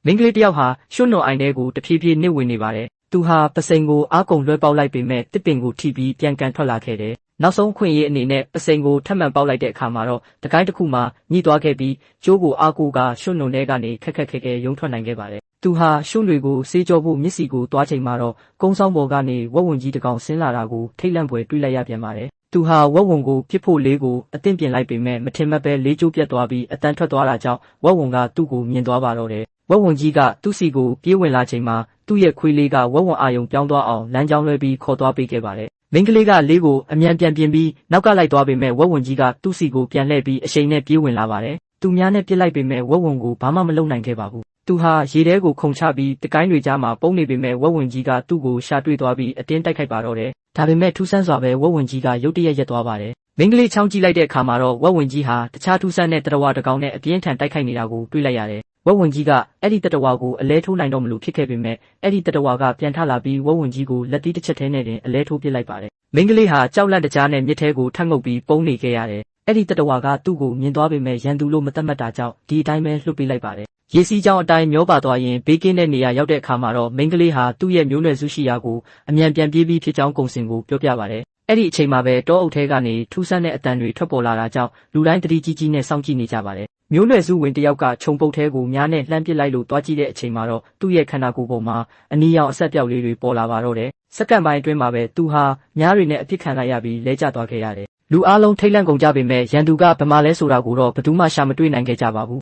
မင်းကလေးတယောက်ဟာရွှွတ်နွန်အိုင်ထဲကိုတဖြည်းဖြည်းနစ်ဝင်နေပါတယ်။သူဟာပစိန်ကိုအားကုန်လွှဲပေါက်လိုက်ပေမဲ့တစ်ပင်ကိုထိပြီးပြန်ကန်ထွက်လာခဲ့တယ်။နောက်ဆုံးအခွင့်အရေးအနေနဲ့ပစိန်ကိုထပ်မံပေါက်လိုက်တဲ့အခါမှာတော့တကိုင်းတစ်ခုမှညှိသွားခဲ့ပြီးကျိုးကိုအားကိုကရွှွတ်နွန်ထဲကနေခက်ခက်ခဲခဲရုံထွက်နိုင်ခဲ့ပါတယ်။သူဟာရွှွတွေကိုစေးကြောဖို့မျက်စိကိုသွားချိန်မှာတော့ကုန်းဆောင်ပေါ်ကနေဝက်ဝံကြီးတစ်ကောင်ဆင်းလာတာကိုထိတ်လန့်ဖွယ်တွေ့လိုက်ရပြန်ပါတယ်။သူဟာဝက်ဝံကိုပြစ်ဖို့လေးကိုအသင့်ပြင်လိုက်ပေမဲ့မထင်မှတ်ပဲလေးကျိုးပြတ်သွားပြီးအတန်းထွက်သွားတာကြောင့်ဝက်ဝံကသူ့ကိုမြင်သွားပါတော့တယ်။ဝက်ဝံကြီးကသူ့စီကိုပြေးဝင်လာချိန်မှာသူ့ရဲ့ခွေးလေးကဝက်ဝံအာယုံပြောင်းသွားအောင်လမ်းကြောင်းလွှဲပြီးခေါ်သွားပေးခဲ့ပါတယ်။မင်းကလေးကလေးကိုအမြန်ပြန်ပြင်ပြီးနောက်ကလိုက်သွားပေမဲ့ဝက်ဝံကြီးကသူ့စီကိုပြန်လှည့်ပြီးအရှိန်နဲ့ပြေးဝင်လာပါတယ်။သူများနဲ့ပြစ်လိုက်ပေမဲ့ဝက်ဝံကိုဘာမှမလုပ်နိုင်ခဲ့ပါဘူး။သူဟာရေထဲကိုခုန်ချပြီးတကိုင်းတွေကြားမှာပုန်းနေပေမဲ့ဝက်ဝံကြီးကသူ့ကိုရှာတွေ့သွားပြီးအတင်းတိုက်ခိုက်ပါတော့တယ်။ဒါပေမဲ့ထူးဆန်းစွာပဲဝက်ဝံကြီးကရုတ်တရက်ရက်သွားပါတယ်။မင်းကလေးချောင်းကြည့်လိုက်တဲ့အခါမှာတော့ဝက်ဝံကြီးဟာတခြားထူးဆန်းတဲ့တရဝါတစ်ကောင်နဲ့အပြင်းထန်တိုက်ခိုက်နေတာကိုတွေ့လိုက်ရတယ်။ဝက်ဝံကြီးကအဲ့ဒီတတဝါကိုအလဲထိုးနိုင်တော့မလို့ဖြစ်ခဲ့ပေမဲ့အဲ့ဒီတတဝါကပြန်ထလာပြီးဝက်ဝံကြီးကိုလက်သီးတစ်ချက်ထဲနဲ့တင်အလဲထိုးပစ်လိုက်ပါတယ်။မင်းကလေးဟာကြောက်လန့်တကြားနဲ့မြစ်ထဲကိုထပ်ငုပ်ပြီးပုန်းနေခဲ့ရတယ်။အဲ့ဒီတတဝါကသူ့ကိုမြင်သွားပေမဲ့ရန်သူလို့မသတ်မှတ်တာကြောင့်ဒီအတိုင်းပဲလွှတ်ပေးလိုက်ပါတယ်။ရေစီးကြောင်းအတိုင်းမျောပါသွားရင်ဘေးကင်းတဲ့နေရာရောက်တဲ့အခါမှာတော့မင်းကလေးဟာသူ့ရဲ့မျိုးနွယ်စုရှိရာကိုအမြန်ပြန်ပြေးပြီးဖြစ်ကြောင်းကုံစင်ကိုပြောပြပါတယ်။အဲ့ဒီအချိန်မှာပဲတောအုပ်ထဲကနေထူးဆန်းတဲ့အတန်တွေထွက်ပေါ်လာတာကြောင့်လူတိုင်းတတိကြီးကြီးနဲ့စောင့်ကြည့်နေကြပါတယ်။မျိုးနွယ်စုဝင်တယောက်ကခြုံပုတ်ထဲကိုများနဲ့လှမ်းပစ်လိုက်လို့တွားကြည့်တဲ့အချိန်မှာတော့သူ့ရဲ့ခန္ဓာကိုယ်ပေါ်မှာအနီရောင်အဆက်ပြောက်လေးတွေပေါ်လာပါတော့တယ်။စက္ကန့်ပိုင်းအတွင်းမှာပဲသူဟာများတွေနဲ့အပြစ်ခံလိုက်ရပြီးလဲကျသွားခဲ့ရတယ်။လူအားလုံးထိတ်လန့်ကုန်ကြပေမဲ့ရန်သူကဗမာလဲဆိုတာကိုတော့ဘယ်သူမှရှာမတွေ့နိုင်ခဲ့ကြပါဘူး